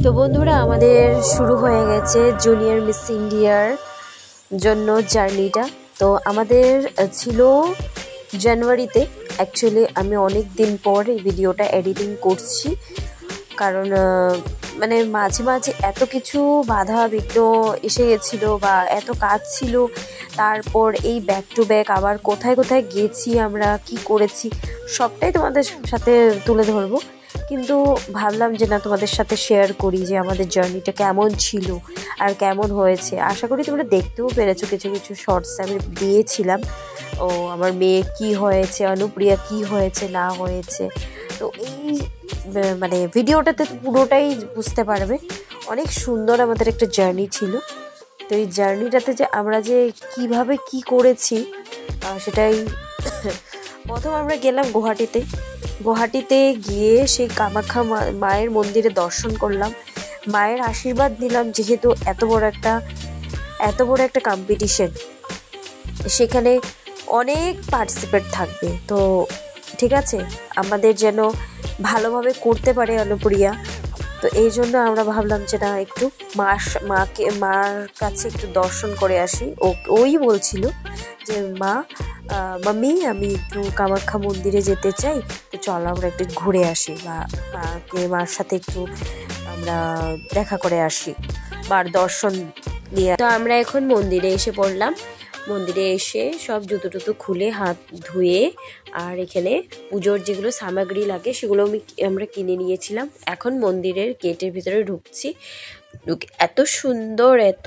তো বন্ধুরা আমাদের শুরু হয়ে গেছে জুনিয়র মিস ইন্ডিয়ার জন্য জার্নিটা। তো আমাদের ছিল জানুয়ারিতে। অ্যাকচুয়ালি আমি অনেক দিন পর এই ভিডিওটা এডিটিং করছি, কারণ মানে মাঝে মাঝে এত কিছু বাধা বিঘ্ন এসে গেছিলো বা এত কাজ ছিল। তারপর এই ব্যাক টু ব্যাক আবার কোথায় কোথায় গেছি, আমরা কি করেছি সবটাই তোমাদের সাথে তুলে ধরবো। কিন্তু ভাবলাম যে না, তোমাদের সাথে শেয়ার করি যে আমাদের জার্নিটা কেমন ছিল আর কেমন হয়েছে। আশা করি তোমরা দেখতেও পেরেছো, কিছু কিছু শর্টস আমি দিয়েছিলাম। ও আমার মেয়ে কি হয়েছে, অনুপ্রিয়া কি হয়েছে না হয়েছে। তো এই মানে ভিডিওটাতে পুরোটাই বুঝতে পারবে। অনেক সুন্দর আমাদের একটা জার্নি ছিল। তো এই জার্নিটাতে যে আমরা যে কিভাবে কি করেছি সেটাই প্রথম আমরা গেলাম গুয়াহাটিতে গিয়ে সেই কামাখ্যা মায়ের মন্দিরে দর্শন করলাম, মায়ের আশীর্বাদ নিলাম। যেহেতু এত বড় একটা কম্পিটিশন, সেখানে অনেক পার্টিসিপেট থাকবে, তো ঠিক আছে আমাদের যেন ভালোভাবে করতে পারে অনুপ্রিয়া। তো এই জন্য আমরা ভাবলাম যে না, একটু মার কাছে একটু দর্শন করে আসি। ওই বলছিল যে মাম্মি আমি একটু কামাখ্যা মন্দিরে যেতে চাই, তো চলো আমরা একটু ঘুরে আসি বা মার সাথে একটু আমরা দেখা করে আসি, মার দর্শন নিয়ে। তো আমরা এখন মন্দিরে এসে পড়লাম। মন্দিরে এসে সব জুতো টুতো খুলে হাত ধুয়ে, আর এখানে পুজোর যেগুলো সামগ্রী লাগে সেগুলো আমরা কিনে নিয়েছিলাম। এখন মন্দিরের গেটের ভিতরে ঢুকছি। এত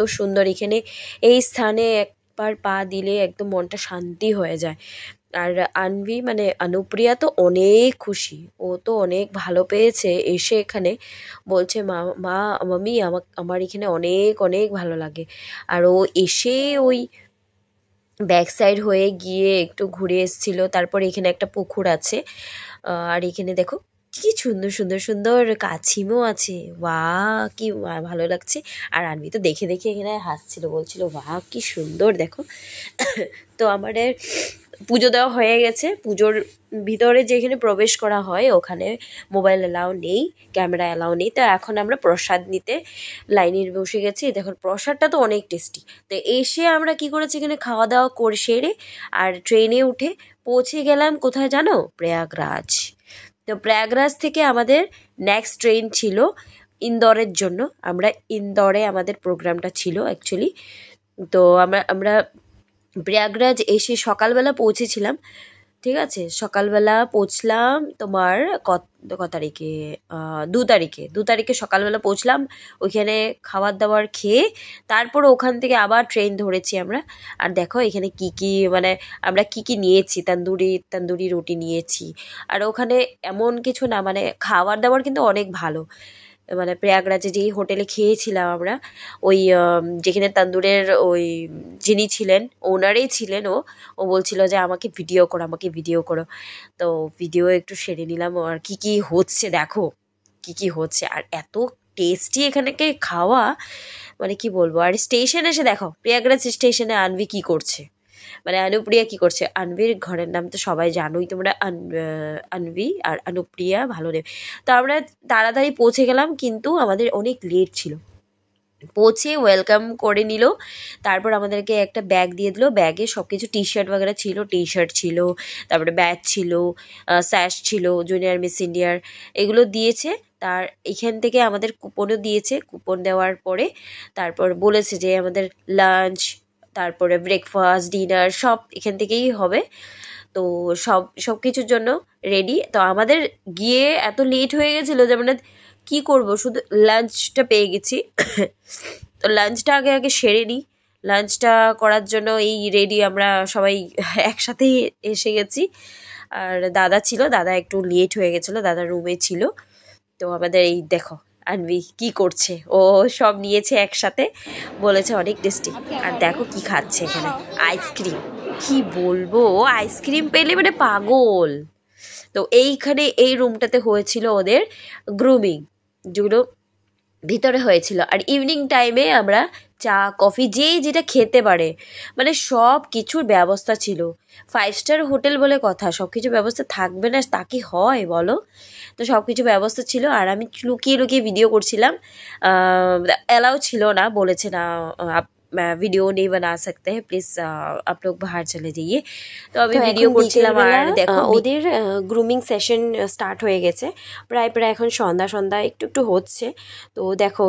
সুন্দর এখানে এই স্থানে একবার পা দিলে একদম মনটা শান্তি হয়ে যায়। আর আনভি মানে অনুপ্রিয়া তো অনেক খুশি, ও তো অনেক ভালো পেয়েছে এসে এখানে। বলছে মাম্মি আমার এখানে অনেক অনেক ভালো লাগে। আর ও এসে ওই ব্যাক সাইড হয়ে গিয়ে একটু ঘুরে এসেছিলো। তারপর এখানে একটা পুকুর আছে, আর এখানে দেখো কি সুন্দর কাছিমও আছে। কি ভালো লাগছে। আর আনবি তো দেখে এখানে হাসছিল, বলছিল কি সুন্দর দেখো। তো আমাদের পুজো দেওয়া হয়ে গেছে। পুজোর ভিতরে যেখানে প্রবেশ করা হয় ওখানে মোবাইল অ্যালাউ নেই, ক্যামেরা অ্যালাউ নেই। তো এখন আমরা প্রসাদ নিতে লাইনে বসে গেছি। দেখো প্রসাদটা তো অনেক টেস্টি। তো এসে আমরা কি করেছি, এখানে খাওয়া দাওয়া করে সেরে আর ট্রেনে উঠে পৌঁছে গেলাম কোথায় জানো, প্রয়াগরাজ। তো প্রয়াগরাজ থেকে আমাদের নেক্সট ট্রেন ছিল ইন্দোরের জন্য। আমরা ইন্দোরে আমাদের প্রোগ্রামটা ছিল অ্যাকচুয়ালি। তো আমরা প্রয়াগরাজ এসে সকালবেলা পৌঁছেছিলাম, ঠিক আছে। সকালবেলা পৌঁছলাম তোমার কত তারিখে, 2 তারিখে সকালবেলা পৌঁছলাম। ওইখানে খাবার দাবার খেয়ে তারপর ওখান থেকে আবার ট্রেন ধরেছি আমরা। আর দেখো এখানে কি মানে আমরা কি নিয়েছি, তন্দুরি রুটি নিয়েছি। আর ওখানে এমন কিছু না, মানে খাবার দাবার কিন্তু অনেক ভালো। মানে প্রয়াগরাজে যেই হোটেলে খেয়েছিলাম আমরা, ওই যেখানে তন্দুরের ওই যিনি ছিলেন ওনারেই ছিলেন, ও বলছিল যে আমাকে ভিডিও করো। তো ভিডিও একটু সেরে নিলাম। আর কি হচ্ছে দেখো, কি হচ্ছে। আর এত টেস্টি এখানকে খাওয়া, মানে কি বলবো। আর স্টেশনে এসে দেখো, প্রয়াগরাজ স্টেশনে আনভি কি করছে, মানে অনুপ্রিয়া কি করছে। আনভির ঘরের নাম তো সবাই জানোই তোমরা, আনভি আর অনুপ্রিয়া ভালো নেই। তো আমরা তাড়াতাড়ি পৌঁছে গেলাম, কিন্তু আমাদের অনেক লেট ছিল। পৌঁছে ওয়েলকাম করে নিল। তারপর আমাদেরকে একটা ব্যাগ দিয়ে দিল। ব্যাগে সব কিছু টি শার্ট ছিল, তারপরে ব্যাগ ছিল, স্যাশ ছিল জুনিয়র মিস ইন্ডিয়ার, এগুলো দিয়েছে। তার এখান থেকে আমাদের কুপনও দিয়েছে। কুপন দেওয়ার পরে তারপর বলেছে যে আমাদের লাঞ্চ, তারপরে ব্রেকফাস্ট, ডিনার সব এখান থেকেই হবে। তো সব কিছুর জন্য রেডি। তো আমাদের গিয়ে এত লেট হয়ে গেছিলো যে মানে কী করবো, শুধু লাঞ্চটা পেয়ে গেছি। তো লাঞ্চটা আগে সেরে নিই। লাঞ্চটা করার জন্য এই রেডি আমরা সবাই একসাথেই এসে গেছি। আর দাদা ছিল, দাদা একটু লেট হয়ে গেছিলো, দাদা রুমে ছিল। তো আমাদের এই দেখো আনভি কি করছে, ও সব নিয়েছে একসাথে, বলেছে অনেক টেস্টি। আর দেখো কি খাচ্ছে এখানে, আইসক্রিম। কি বলবো, আইসক্রিম পেলে মানে পাগল। তো এইখানে এই রুমটাতে হয়েছিল ওদের গ্রুমিং, যেগুলো ভিতরে হয়েছিল। আর ইভিনিং টাইমে আমরা চা কফি যে যেটা খেতে পারে, মানে সব কিছুর ব্যবস্থা ছিল। 5 স্টার হোটেল বলে কথা, সব কিছু ব্যবস্থা থাকবে না তা কি হয় বলো? তো সব কিছু ব্যবস্থা ছিল, আর আমি লুকিয়ে লুকিয়ে ভিডিও করছিলাম। অ্যালাউ ছিল না, বলেছে না वीडियो नहीं बना सकते हैं प्लीज, आप लोग बाहर चले जाइए। তো আমি ভিডিও করছিলাম। আর দেখো ওদের গ্রুমিং সেশন স্টার্ট হয়ে গেছে, প্রায় প্রায় এখন সন্ধ্যা সন্ধ্যা একটু একটু হচ্ছে। তো দেখো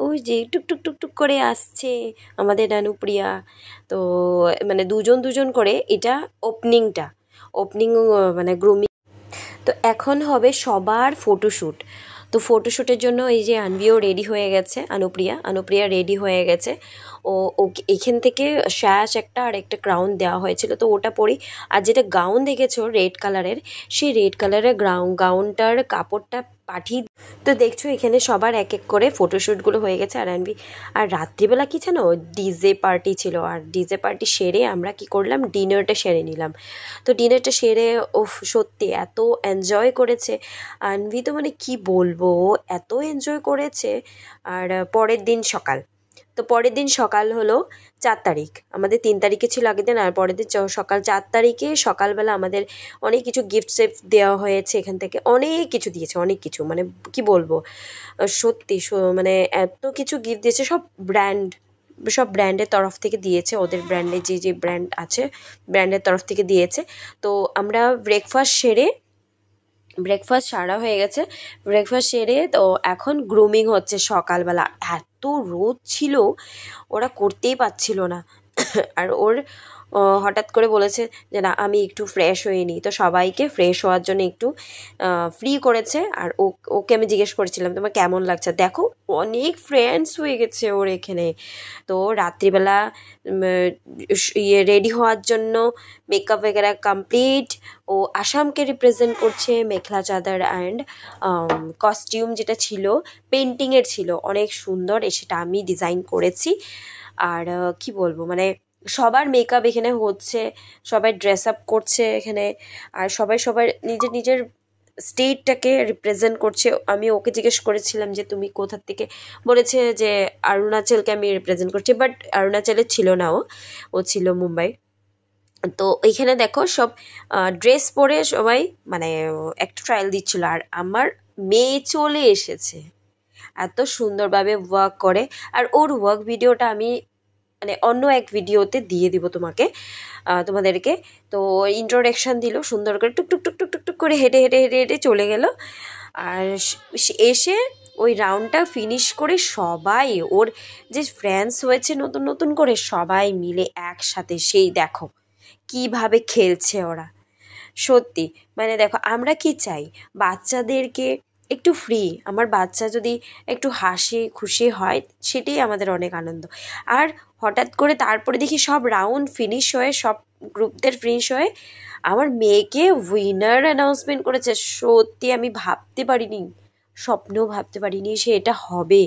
ওই যে টুকটুক টুকটুক করে আসছে আমাদের অনুপ্রিয়া। তো মানে দুজন দুজন করে, এটা ওপেনিং মানে গ্রুমিং। তো এখন হবে সবার ফটোশ্যুট। তো ফটোশ্যুটের জন্য এই যে আনভিও রেডি হয়ে গেছে, অনুপ্রিয়া রেডি হয়ে গেছে। ওকে এখান থেকে শ্যাশ একটা আর একটা ক্রাউন দেওয়া হয়েছিল, তো ওটা পরি। আর যেটা গাউন দেখেছো রেড কালারের, সেই রেড কালারের গাউনটার কাপড়টা পাঠিয়ে। তো দেখছো এখানে সবার এক এক করে ফটোশ্যুটগুলো হয়ে গেছে। আর রাত্রিবেলা কি জানো, ডিজে পার্টি ছিল। আর ডিজে পার্টি সেরে আমরা কি করলাম, ডিনারটা সেরে নিলাম। তো ডিনারটা সেরে সত্যি এত এনজয় করেছে আনভি, তো মানে কি বলবো, এত এনজয় করেছে। আর পরের দিন সকাল হলো 4 তারিখ, আমাদের 3 তারিখে ছিল আগের দিন, আর পরের দিন সকাল 4 তারিখে সকালবেলা আমাদের অনেক কিছু গিফট দেওয়া হয়েছে। এখান থেকে অনেক কিছু দিয়েছে, অনেক কিছু, মানে কি বলবো, সত্যি মানে এত কিছু গিফট দিয়েছে। সব ব্র্যান্ডের তরফ থেকে দিয়েছে, ওদের ব্র্যান্ডের যে ব্র্যান্ড আছে ব্র্যান্ডের তরফ থেকে দিয়েছে। তো আমরা ব্রেকফাস্ট সারা হয়ে গেছে, ব্রেকফাস্ট সেরে তো এখন গ্রুমিং হচ্ছে সকালবেলা। এত রোদ ছিল, ওরা করতেই পারছিল না। আর হঠাৎ করে বলেছে যে না আমি একটু ফ্রেশ হয়ে নিই, তো সবাইকে ফ্রেশ হওয়ার জন্য একটু ফ্রি করেছে। আর ওকে আমি জিজ্ঞেস করেছিলাম তোমার কেমন লাগছে, দেখো অনেক ফ্রেন্ডস হয়ে গেছে ওর এখানে। তো রাত্রিবেলা রেডি হওয়ার জন্য মেকআপ वगैरह কমপ্লিট। ও আসামকে রিপ্রেজেন্ট করছে, মেখলা চাদর অ্যান্ড কস্টিউম যেটা ছিল পেন্টিংয়ের ছিল, অনেক সুন্দর, সেটা আমি ডিজাইন করেছি। আর কি বলবো, মানে সবার মেকআপ এখানে হচ্ছে, সবাই ড্রেস আপ করছে এখানে। আর সবাই সবার নিজের স্টেটটাকে রিপ্রেজেন্ট করছে। আমি ওকে জিজ্ঞেস করেছিলাম যে তুমি কোথা থেকে, বলেছে যে অরুণাচলকে আমি রিপ্রেজেন্ট করছি, বাট অরুণাচলে ছিল না, ও ছিল মুম্বাই। তো এইখানে দেখো সব ড্রেস পরে সবাই মানে একটা ট্রায়াল দিচ্ছিল। আর আমার মেয়ে চলে এসেছে, এত সুন্দরভাবে ওয়ার্ক করে। আর ওর ওয়ার্ক ভিডিওটা আমি মানে অন্য এক ভিডিওতে দিয়ে দিব তোমাদেরকে। তো ইন্ট্রোডাকশান দিল সুন্দর করে, টুকটুক টুকটুক টুকটুক করে হেঁটে হেঁটে হেঁটে হেঁটে চলে গেল। আর এসে ওই রাউন্ডটা ফিনিশ করে সবাই ওর যে ফ্রেন্ডস হয়েছে নতুন নতুন করে সবাই মিলে একসাথে সেই দেখো কিভাবে খেলছে ওরা। সত্যি মানে দেখো আমরা কি চাই, বাচ্চাদেরকে একটু ফ্রি, আমার বাচ্চা যদি একটু হাসি খুশি হয় সেটাই আমাদের অনেক আনন্দ। আর হঠাৎ করে তারপরে দেখি সব রাউন্ড ফিনিশ হয়ে, সব গ্রুপদের ফিনিশ হয়ে আমার মেয়েকে উইনার অ্যানাউন্সমেন্ট করেছে। সত্যি আমি ভাবতে পারিনি, স্বপ্নেও ভাবতে পারিনি সে এটা হবে।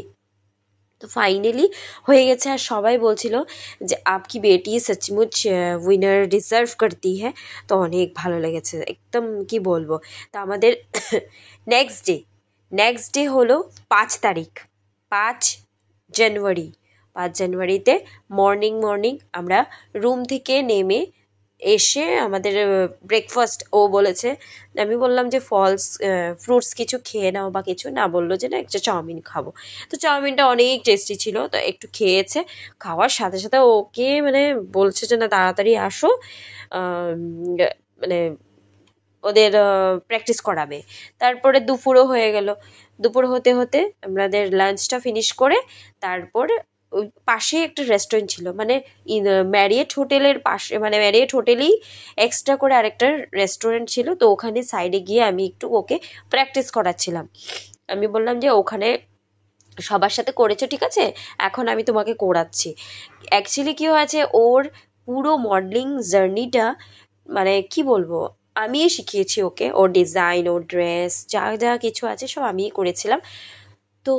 তো ফাইনালি হয়ে গেছে। আর সবাই বলছিল যে আপকি বেটি সচমুচ উইনার ডিজার্ভ করতি হ্যাঁ। তো অনেক ভালো লেগেছে একদম, কি বলবো। তো আমাদের নেক্সট ডে হলো 5 তারিখ, 5 জানুয়ারিতে মর্নিং আমরা রুম থেকে নেমে এসে আমাদের ব্রেকফাস্ট ও বলেছে, আমি বললাম যে ফ্রুটস কিছু খেয়ে নাও বা কিছু, না বললো যে না একটা চাউমিন খাবো। তো চাউমিনটা অনেক টেস্টি ছিল, তো একটু খেয়েছে। খাওয়ার সাথে সাথে ওকে মানে বলছে যে না তাড়াতাড়ি আসো, মানে ওদের প্র্যাকটিস করাবে। তারপরে দুপুরও হয়ে গেল, দুপুর হতে হতে আমাদের লাঞ্চটা ফিনিশ করে তারপর ওই পাশে একটা রেস্টুরেন্ট ছিল, মানে ম্যারিয়েট হোটেলের পাশে, মানে ম্যারিয়েট হোটেলেই এক্সট্রা করে আরেকটা রেস্টুরেন্ট ছিল। তো ওখানে সাইডে গিয়ে আমি একটু ওকে প্র্যাকটিস করাচ্ছিলাম। আমি বললাম যে ওখানে সবার সাথে করেছো ঠিক আছে, এখন আমি তোমাকে করাচ্ছি। অ্যাকচুয়ালি কী হয়েছে, ওর পুরো মডেলিং জার্নিটা মানে কি বলবো আমিই শিখিয়েছি ওকে, ওর ডিজাইন, ওর ড্রেস, যা যা কিছু আছে সব আমিই করেছিলাম। তো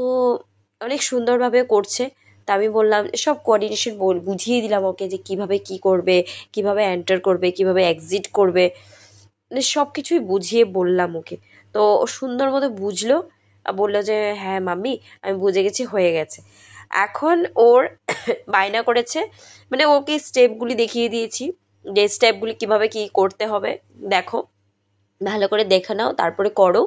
অনেক সুন্দরভাবে করছে। তা আমি বললাম সব কোঅর্ডিনেশন বুঝিয়ে দিলাম ওকে যে কিভাবে কি করবে, কিভাবে এন্টার করবে, কিভাবে এক্সিট করবে, মানে সব কিছুই বুঝিয়ে বললাম ওকে। তো ও সুন্দর মতো বুঝলো, বললো যে হ্যাঁ মাম্মি আমি বুঝে গেছি, হয়ে গেছে। এখন ওর বায়না করেছে, মানে ওকে স্টেপগুলি দেখিয়ে দিয়েছি যে স্টেপগুলি কিভাবে কি করতে হবে, দেখো ভালো করে দেখে নাও তারপরে করো।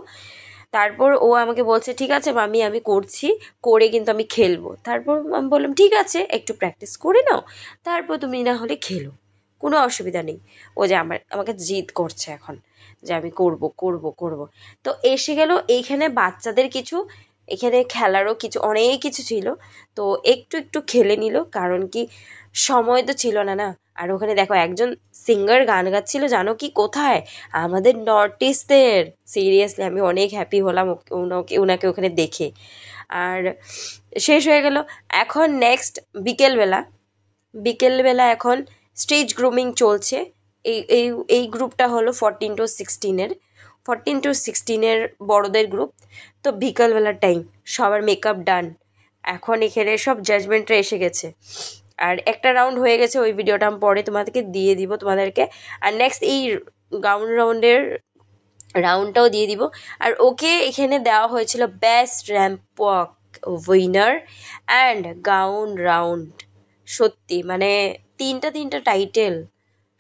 তারপর ও আমাকে বলছে ঠিক আছে মামি আমি করছি, করে কিন্তু আমি খেলবো। তারপর আমি বললাম ঠিক আছে একটু প্র্যাকটিস করে নাও, তারপর তুমি না হলে খেলো, কোনো অসুবিধা নেই। ও যে আমাকে জিদ করছে এখন যে আমি করব করব করব। তো এসে গেল এইখানে বাচ্চাদের কিছু, এখানে খেলারও কিছু অনেক কিছু ছিল। তো একটু একটু খেলে নিল, কারণ কি সময় তো ছিল না না। আর ওখানে দেখো একজন সিঙ্গার গান গাচ্ছিল, জানো কি কোথায়? আমাদের নর্থ ইস্টের। সিরিয়াসলি আমি অনেক হ্যাপি হলাম ওনাকে ওখানে দেখে। আর শেষ হয়ে গেল। এখন নেক্সট বিকেলবেলা এখন স্টেজ গ্রুমিং চলছে। এই এই এই গ্রুপটা হলো 14 to 16 বড়দের গ্রুপ। তো বিকালবেলার টাইম, সবার মেকআপ ডান, এখন এখানে সব জাজমেন্টরা এসে গেছে। আর একটা রাউন্ড হয়ে গেছে, ওই ভিডিওটা আমি পরে তোমাদেরকে দিয়ে দিব তোমাদেরকে। আর নেক্সট এই রাউন্ডের রাউন্ডটাও দিয়ে দিব। আর ওকে এখানে দেওয়া হয়েছিল best ramp walk winner and gown round. সত্যি মানে তিনটা টাইটেল,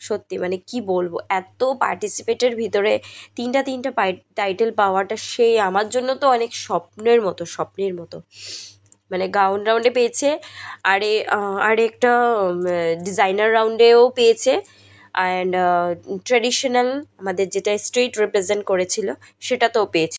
সত্যি মানে কি বলবো, এত পার্টিসিপেটের ভিতরে তিনটা টাইটেল পাওয়াটা সেই আমার জন্য তো অনেক স্বপ্নের মতো। মানে গাউন রাউন্ডে পেয়েছে, আর একটা ডিজাইনার রাউন্ডেও পেয়েছে, অ্যান্ড ট্র্যাডিশনাল আমাদের যেটা স্ট্রিট রিপ্রেজেন্ট করেছিল সেটাতেও পেয়েছে।